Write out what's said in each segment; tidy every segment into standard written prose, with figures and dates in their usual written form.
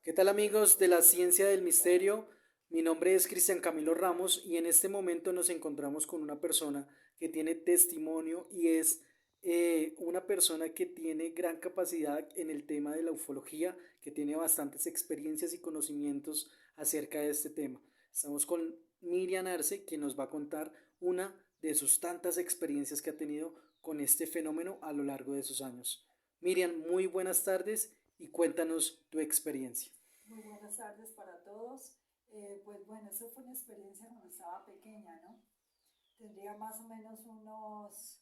¿Qué tal amigos de la ciencia del misterio? Mi nombre es Cristian Camilo Ramos y en este momento nos encontramos con una persona que tiene testimonio y es una persona que tiene gran capacidad en el tema de la ufología, que tiene bastantes experiencias y conocimientos acerca de este tema. Estamos con Miriam Arce, que nos va a contar una de sus tantas experiencias que ha tenido con este fenómeno a lo largo de sus años. Miriam, muy buenas tardes y cuéntanos tu experiencia. Muy buenas tardes para todos. Pues bueno, eso fue una experiencia cuando estaba pequeña, ¿no? Tendría más o menos unos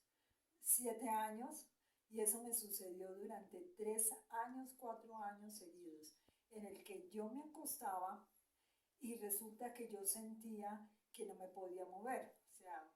7 años y eso me sucedió durante 3 años, 4 años seguidos, en el que yo me acostaba y resulta que yo sentía que no me podía mover, o sea,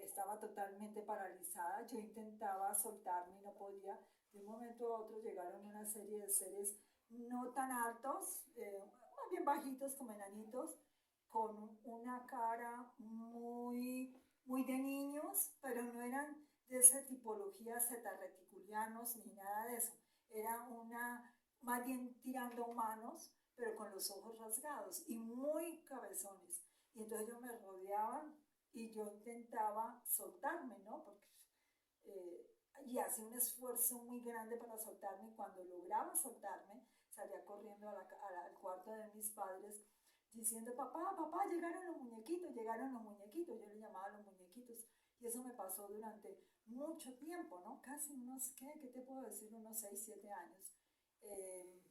estaba totalmente paralizada, yo intentaba soltarme y no podía. De un momento a otro llegaron una serie de seres no tan altos, más bien bajitos como enanitos, con una cara muy de niños, pero no eran de esa tipología zeta reticulianos ni nada de eso. Era una, más bien tirando humanos, pero con los ojos rasgados y muy cabezones. Y entonces ellos me rodeaban y yo intentaba soltarme, ¿no? Porque, y hacía un esfuerzo muy grande para soltarme y cuando lograba soltarme salía corriendo al cuarto de mis padres diciendo, papá, papá, llegaron los muñequitos, yo le llamaba a los muñequitos. Y eso me pasó durante mucho tiempo, ¿no? Casi unos, ¿qué te puedo decir? Unos 6 7 años. Eh,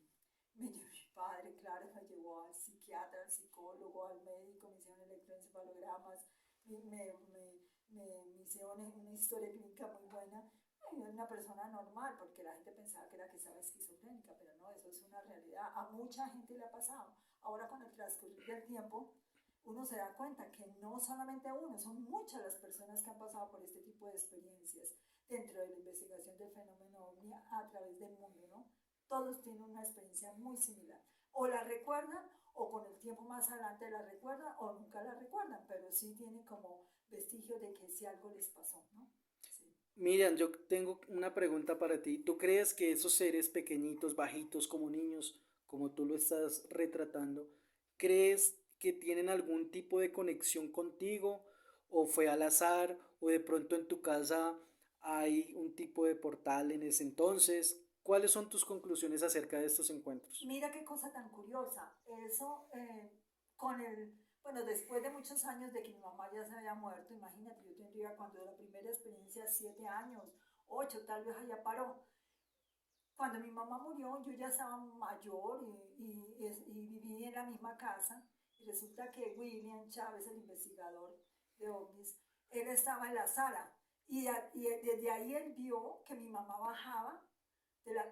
me llevó mi padre, claro, me llevó al psiquiatra, al psicólogo, al médico, me hicieron electroencefalogramas, me hicieron una historia clínica muy buena. Ay, era una persona normal, porque la gente pensaba que era que estaba esquizofrénica, pero no, eso es una realidad. A mucha gente le ha pasado. Ahora con el transcurrir del tiempo, uno se da cuenta que no solamente uno, son muchas las personas que han pasado por este tipo de experiencias dentro de la investigación del fenómeno ovni a través del mundo, ¿no? Todos tienen una experiencia muy similar. O la recuerdan, o con el tiempo más adelante la recuerdan, o nunca la recuerdan, pero sí tienen como vestigio de que si algo les pasó, ¿no? Sí. Miriam, yo tengo una pregunta para ti. ¿Tú crees que esos seres pequeñitos, bajitos, como niños, como tú lo estás retratando, crees que tienen algún tipo de conexión contigo o fue al azar o de pronto en tu casa hay un tipo de portal en ese entonces? ¿Cuáles son tus conclusiones acerca de estos encuentros? Mira qué cosa tan curiosa. Eso, bueno, después de muchos años de que mi mamá ya se había muerto, imagínate, yo tendría cuando la primera experiencia 7 años, 8, tal vez allá paró. Cuando mi mamá murió, yo ya estaba mayor y viví en la misma casa. Y resulta que William Chávez, el investigador de ovnis, él estaba en la sala. Y desde ahí él vio que mi mamá bajaba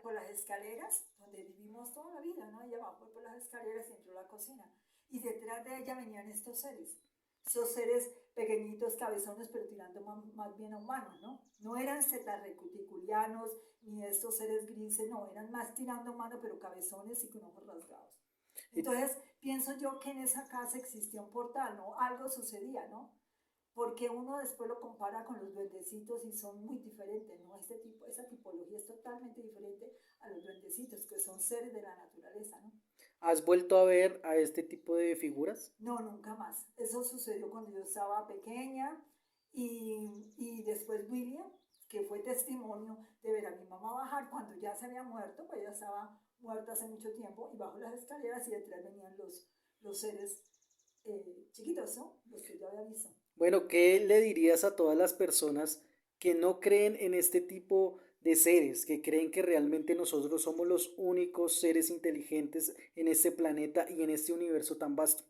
por las escaleras, donde vivimos toda la vida, ¿no? Ella bajó por las escaleras y entró a la cocina. Y detrás de ella venían estos seres. Esos seres pequeñitos, cabezones, pero tirando más bien a humanos, ¿no? No eran cetarreticulianos ni estos seres grises, no, eran más tirando a humanos, pero cabezones y con ojos rasgados. Y Entonces, pienso yo que en esa casa existía un portal, ¿no? Algo sucedía, ¿no? Porque uno después lo compara con los duendecitos y son muy diferentes, ¿no? Esa tipología es totalmente diferente a los duendecitos, que son seres de la naturaleza, ¿no? ¿has vuelto a ver a este tipo de figuras? No, nunca más. Eso sucedió cuando yo estaba pequeña y después William, que fue testimonio de ver a mi mamá bajar cuando ya se había muerto, pues ella estaba muerta hace mucho tiempo, y bajó las escaleras y detrás venían los seres chiquitos, ¿no? Los que yo había visto. Bueno, ¿qué le dirías a todas las personas que no creen en este tipo de seres, que creen que realmente nosotros somos los únicos seres inteligentes en este planeta y en este universo tan vasto?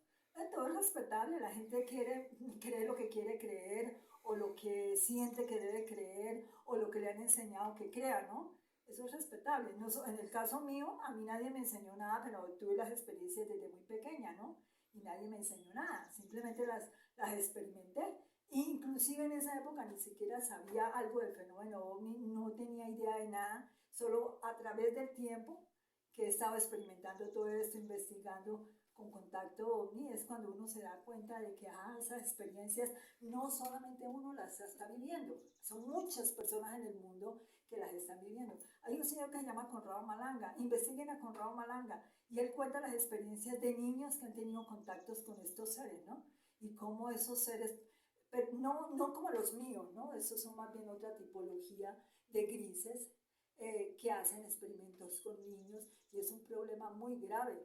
Todo es respetable, la gente cree lo que quiere creer o lo que siente que debe creer o lo que le han enseñado que crea, ¿no? Eso es respetable. No, en el caso mío, a mí nadie me enseñó nada, pero tuve las experiencias desde muy pequeña, ¿no? Y nadie me enseñó nada, simplemente las experimenté. Inclusive en esa época ni siquiera sabía algo del fenómeno OVNI, no tenía idea de nada, solo a través del tiempo que he estado experimentando todo esto, investigando con contacto ovni es cuando uno se da cuenta de que esas experiencias no solamente uno las está viviendo, son muchas personas en el mundo que las están viviendo. Hay un señor que se llama Conrado Malanga, investiguen a Conrado Malanga, y él cuenta las experiencias de niños que han tenido contactos con estos seres, ¿no? Y cómo esos seres, pero no como los míos, ¿no? Esos son más bien otra tipología de grises que hacen experimentos con niños y es un problema muy grave.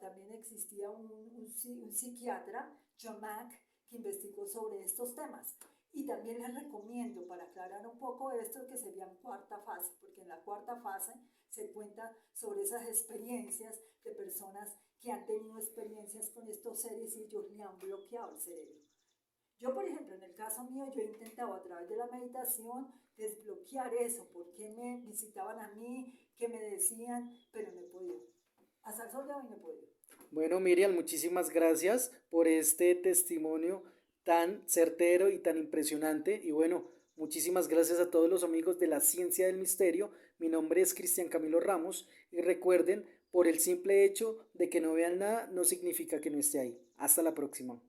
También existía un psiquiatra, John Mack, que investigó sobre estos temas. Y también les recomiendo, para aclarar un poco esto, que sería en cuarta fase, porque en la cuarta fase se cuenta sobre esas experiencias de personas que han tenido experiencias con estos seres y ellos le han bloqueado el cerebro. Yo, por ejemplo, en el caso mío, yo he intentado a través de la meditación desbloquear eso, porque me visitaban a mí, que me decían, pero no he podido. Hasta el sol de hoy no he podido. Bueno, Miriam, muchísimas gracias por este testimonio tan certero y tan impresionante. Y bueno, muchísimas gracias a todos los amigos de la Ciencia del Misterio. Mi nombre es Cristian Camilo Ramos y recuerden, por el simple hecho de que no vean nada, no significa que no esté ahí. Hasta la próxima.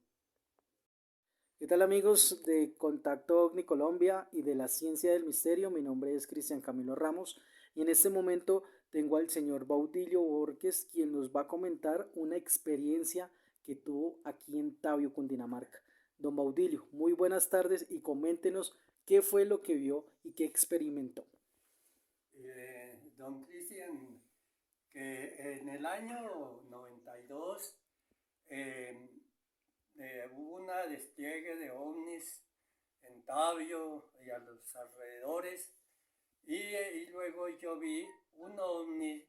¿Qué tal amigos de Contacto OVNI Colombia y de la Ciencia del Misterio? Mi nombre es Cristian Camilo Ramos y en este momento tengo al señor Baudilio Borges, quien nos va a comentar una experiencia que tuvo aquí en Tabio, Cundinamarca. Don Baudilio, muy buenas tardes y coméntenos qué fue lo que vio y qué experimentó. Don Cristian, que en el año 92 eh, hubo un despliegue de ovnis en Tabio y a los alrededores y luego yo vi un ovni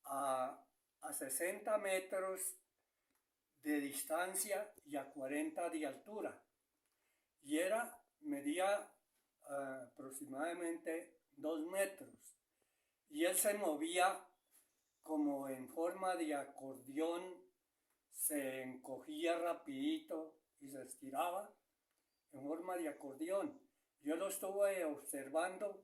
a 60 metros de distancia y a 40 de altura y medía aproximadamente 2 metros y él se movía como en forma de acordeón, se encogía rapidito y se estiraba en forma de acordeón. Yo lo estuve observando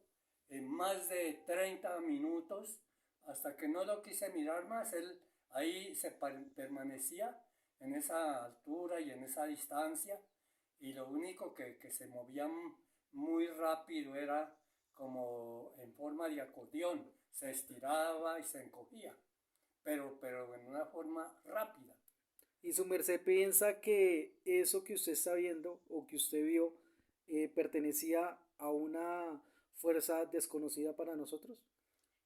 en más de 30 minutos hasta que no lo quise mirar más. Él ahí permanecía en esa altura y en esa distancia y lo único que se movía muy rápido era como en forma de acordeón, se estiraba y se encogía, pero en una forma rápida. ¿Y su merced piensa que eso que usted está viendo o que usted vio pertenecía a una fuerza desconocida para nosotros?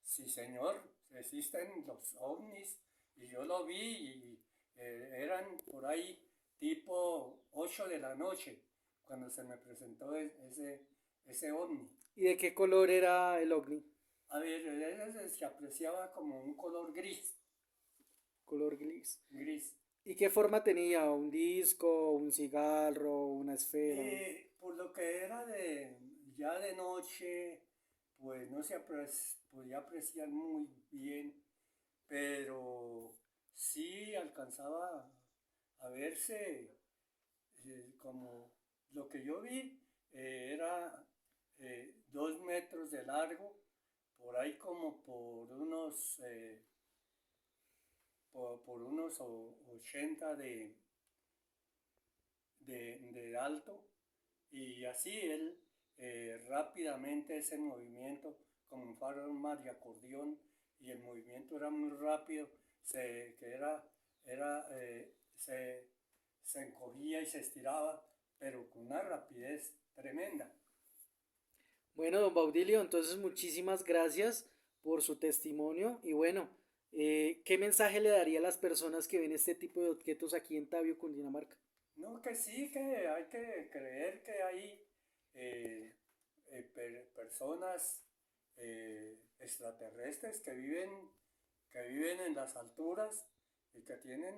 Sí, señor, existen los ovnis y yo lo vi y eran por ahí tipo 8 de la noche cuando se me presentó ese ovni. ¿Y de qué color era el ovni? A ver, se apreciaba como un color gris. Color gris. Gris. ¿Y qué forma tenía? ¿Un disco, un cigarro, una esfera? Por lo que era ya de noche, pues no se podía apreciar muy bien, pero sí alcanzaba a verse como lo que yo vi era 2 metros de largo, por ahí como por unos 80 de alto, y así él rápidamente ese movimiento como en forma de acordeón y el movimiento era muy rápido, se encogía y se estiraba, pero con una rapidez tremenda. Bueno, don Baudilio, entonces muchísimas gracias por su testimonio y bueno, ¿qué mensaje le daría a las personas que ven este tipo de objetos aquí en Tabio, Cundinamarca? No, que sí, que hay que creer que hay personas extraterrestres que viven en las alturas y que tienen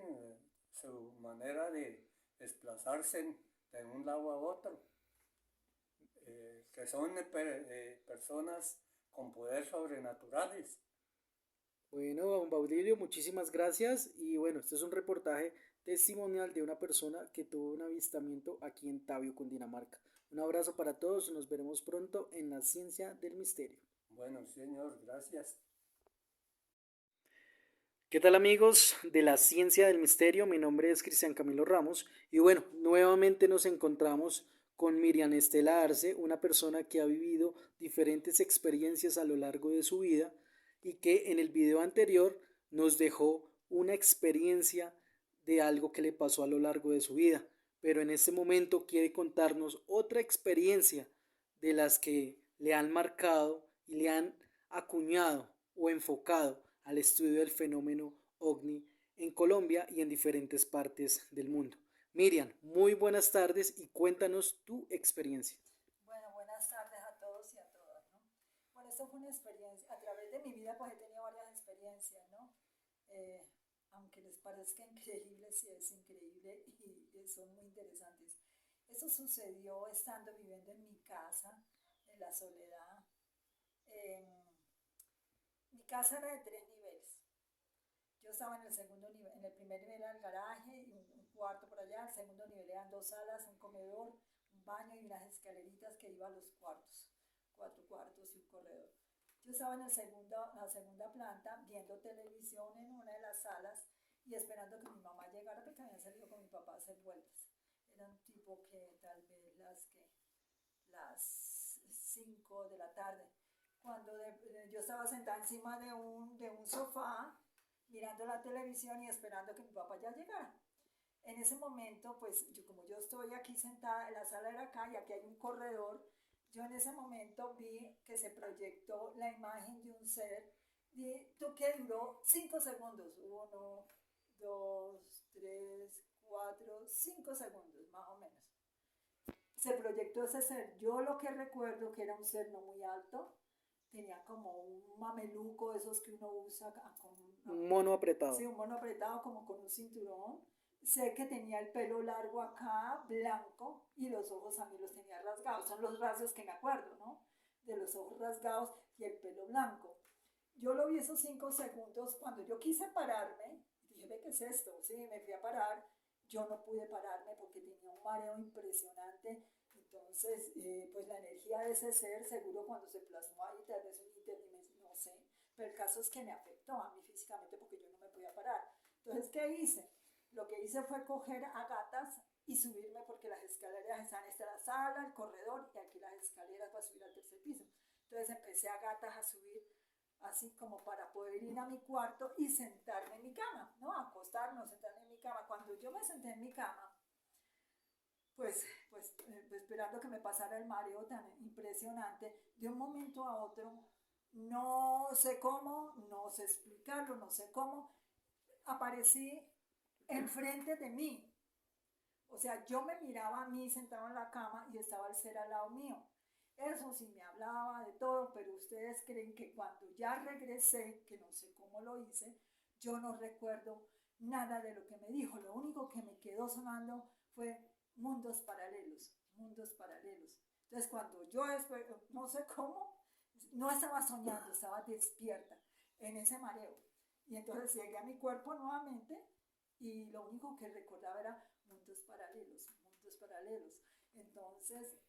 su manera de desplazarse de un lado a otro, que son personas con poder sobrenaturales. Bueno, don Baudilio, muchísimas gracias y bueno, este es un reportaje testimonial de una persona que tuvo un avistamiento aquí en Tabio, Cundinamarca. Un abrazo para todos y nos veremos pronto en la Ciencia del Misterio. Bueno, señor, gracias. ¿Qué tal amigos de la ciencia del misterio? Mi nombre es Cristian Camilo Ramos y bueno, nuevamente nos encontramos con Miriam Estela Arce, una persona que ha vivido diferentes experiencias a lo largo de su vida y que en el video anterior nos dejó una experiencia de algo que le pasó a lo largo de su vida, pero en este momento quiere contarnos otra experiencia de las que le han marcado y le han acuñado o enfocado al estudio del fenómeno OVNI en Colombia y en diferentes partes del mundo. Miriam, muy buenas tardes y cuéntanos tu experiencia. Bueno, buenas tardes a todos y a todas, ¿no? Bueno, esto fue una experiencia, a través de mi vida pues he tenido varias experiencias, ¿no? Eh, Aunque les parezca increíble, sí es increíble y son muy interesantes. Esto sucedió estando viviendo en mi casa, en la soledad. Eh, Mi casa era de 3 niveles. Yo estaba en el segundo nivel, en el primer nivel era el garaje y un cuarto por allá. El segundo nivel eran 2 salas, un comedor, un baño y unas escaleritas que iban a los cuartos, 4 cuartos y un corredor. Yo estaba en la segunda planta viendo televisión en una de las salas y esperando que mi mamá llegara porque había salido con mi papá a hacer vueltas. Eran tipo que tal vez las 5 de la tarde. Yo estaba sentada encima de un sofá mirando la televisión y esperando que mi papá ya llegara. En ese momento, pues como yo estoy aquí sentada, la sala era acá y aquí hay un corredor, yo en ese momento vi que se proyectó la imagen de un ser que duró 5 segundos. 1, 2, 3, 4, 5 segundos más o menos. Se proyectó ese ser. Yo lo que recuerdo que era un ser no muy alto, tenía como un mameluco, esos que uno usa Un mono apretado. sí, un mono apretado como con un cinturón. Sé que tenía el pelo largo acá, blanco, y los ojos a mí los tenía rasgados. Son los rasgos que me acuerdo, ¿no? De los ojos rasgados y el pelo blanco. Yo lo vi esos 5 segundos. Cuando yo quise pararme, dije, ¿qué es esto? Sí, me fui a parar. Yo no pude pararme porque tenía un mareo impresionante. Entonces, pues la energía de ese ser, seguro cuando se plasmó ahí, tal vez un interdimensional, no sé. Pero el caso es que me afectó a mí físicamente porque yo no me podía parar. Entonces, ¿qué hice? Lo que hice fue coger a gatas y subirme porque las escaleras están en la sala, el corredor y aquí las escaleras para subir al tercer piso. Entonces empecé a gatas a subir así como para poder ir a mi cuarto y sentarme en mi cama, ¿no? Acostarme, sentarme en mi cama. Cuando yo me senté en mi cama, esperando que me pasara el mareo tan impresionante, de un momento a otro, no sé cómo, no sé explicarlo, no sé cómo, aparecí enfrente de mí. O sea, yo me miraba a mí sentado en la cama y estaba el ser al lado mío. Eso sí me hablaba de todo, pero ustedes creen que cuando ya regresé, que no sé cómo lo hice, yo no recuerdo nada de lo que me dijo. Lo único que me quedó sonando fue mundos paralelos, mundos paralelos. Entonces cuando yo después, no sé cómo, no estaba soñando, estaba despierta en ese mareo. Y entonces llegué a mi cuerpo nuevamente y lo único que recordaba era mundos paralelos, mundos paralelos. Entonces,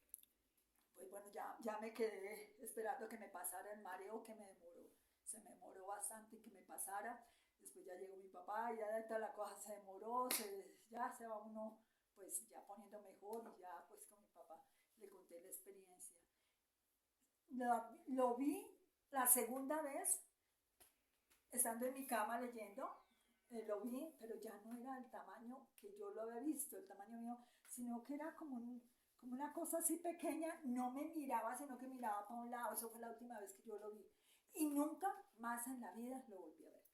pues bueno, ya me quedé esperando que me pasara el mareo que me demoró. Se me demoró bastante que me pasara. Después ya llegó mi papá y ya la cosa se demoró, ya se va uno pues ya poniendo mejor y ya pues con mi papá le conté la experiencia. Lo vi la segunda vez estando en mi cama leyendo, lo vi, pero ya no era el tamaño que yo lo había visto, el tamaño mío, sino que era como una cosa así pequeña, no me miraba, sino que miraba para un lado. Eso fue la última vez que yo lo vi. Y nunca más en la vida lo volví a ver.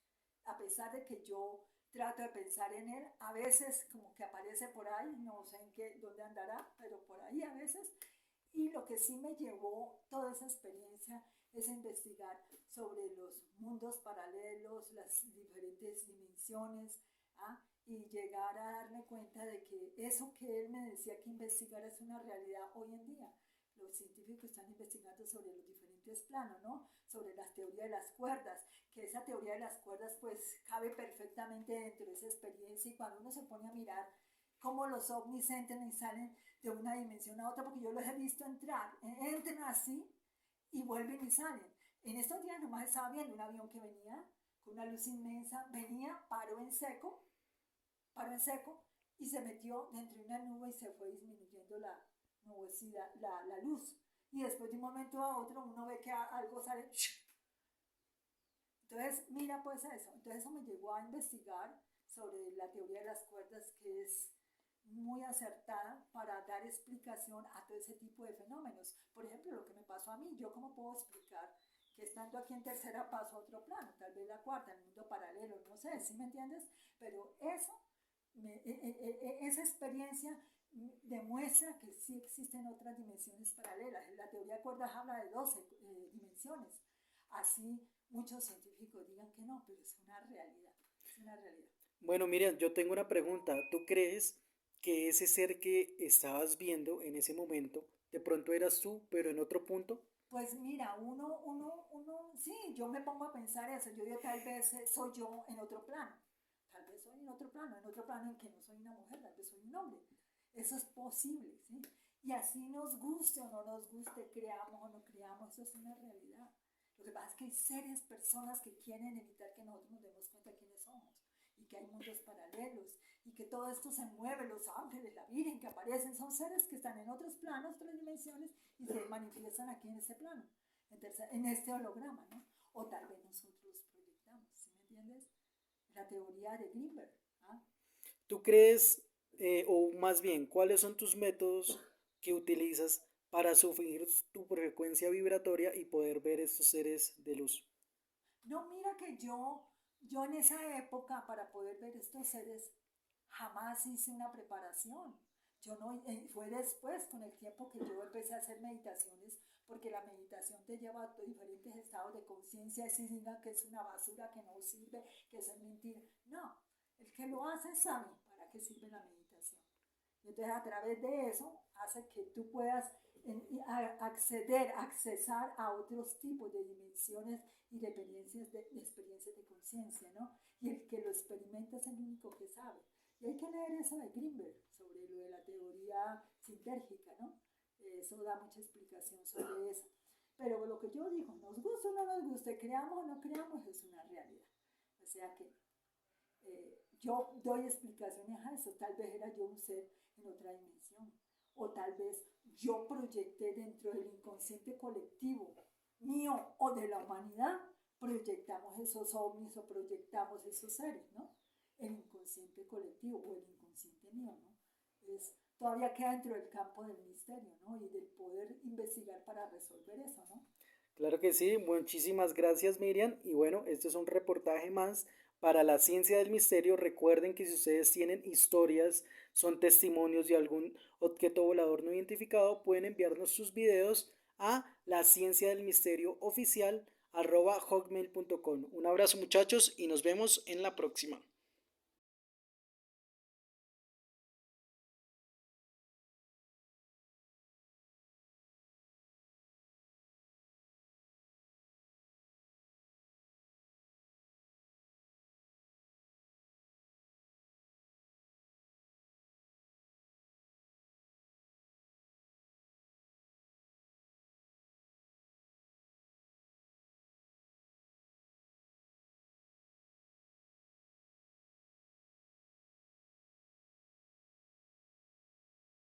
A pesar de que yo trato de pensar en él, a veces como que aparece por ahí, no sé dónde andará, pero por ahí a veces. Y lo que sí me llevó toda esa experiencia es investigar sobre los mundos paralelos, las diferentes dimensiones, ¿ah? Y llegar a darme cuenta de que eso que él me decía que investigara es una realidad hoy en día. Los científicos están investigando sobre los diferentes planos, ¿no? Sobre la teoría de las cuerdas, que esa teoría de las cuerdas pues cabe perfectamente dentro de esa experiencia, y cuando uno se pone a mirar cómo los ovnis entran y salen de una dimensión a otra, porque yo los he visto entran así y vuelven y salen. En estos días nomás estaba viendo un avión que venía con una luz inmensa, venía, paró en seco y se metió dentro de una nube y se fue disminuyendo la nubosidad, la luz. Y después de un momento a otro uno ve que algo sale. Entonces, mira pues eso. Entonces eso me llevó a investigar sobre la teoría de las cuerdas, que es muy acertada para dar explicación a todo ese tipo de fenómenos. Por ejemplo, lo que me pasó a mí, yo cómo puedo explicar que estando aquí en tercera paso a otro plano, tal vez la cuarta, en el mundo paralelo, no sé, ¿sí me entiendes? Pero eso, esa experiencia demuestra que sí existen otras dimensiones paralelas. La teoría de cuerdas habla de 12 dimensiones. Así muchos científicos digan que no, pero es una realidad, es una realidad. Bueno, Miriam, yo tengo una pregunta. ¿Tú crees que ese ser que estabas viendo en ese momento, de pronto eras tú, pero en otro punto? Pues mira, sí, yo me pongo a pensar eso, yo digo, tal vez soy yo en otro plano, tal vez soy en otro plano en que no soy una mujer, tal vez soy un hombre. Eso es posible, ¿sí? Y así nos guste o no nos guste, creamos o no creamos, eso es una realidad. Lo que pasa es que hay seres, personas que quieren evitar que nosotros nos demos cuenta de quiénes somos y que hay mundos paralelos y que todo esto se mueve, los ángeles, la Virgen que aparecen, son seres que están en otros planos, otras dimensiones y se manifiestan aquí en este plano, en este holograma, ¿no? O tal vez nosotros proyectamos, ¿sí me entiendes? La teoría de Greenberg, ¿ah? ¿Tú crees, o más bien, cuáles son tus métodos que utilizas para subir tu frecuencia vibratoria y poder ver estos seres de luz? No, mira que yo en esa época, para poder ver estos seres, jamás hice una preparación. Yo no, fue después, con el tiempo, que yo empecé a hacer meditaciones, porque la meditación te lleva a diferentes estados de conciencia, y diga que es una basura, que no sirve, que es mentira. No, el que lo hace sabe para qué sirve la meditación. Y entonces a través de eso hace que tú puedas accesar a otros tipos de dimensiones y de experiencias de conciencia, ¿no? Y el que lo experimenta es el único que sabe. Y hay que leer eso de Greenberg, sobre lo de la teoría sintérgica, ¿no? Eso da mucha explicación sobre eso. Pero lo que yo digo, nos gusta o no nos guste, creamos o no creamos, es una realidad. O sea que yo doy explicaciones a eso. Tal vez era yo un ser en otra dimensión. O tal vez yo proyecté dentro del inconsciente colectivo mío o de la humanidad, proyectamos esos ovnis o proyectamos esos seres, ¿no? El inconsciente colectivo o el inconsciente mío, ¿no? Todavía queda dentro del campo del misterio, ¿no? Y del poder investigar para resolver eso, ¿no? Claro que sí, muchísimas gracias Miriam. Y bueno, este es un reportaje más para la ciencia del misterio. Recuerden que si ustedes tienen historias, son testimonios de algún objeto volador no identificado, pueden enviarnos sus videos a la ciencia del misterio oficial @hotmail.com. Un abrazo muchachos y nos vemos en la próxima.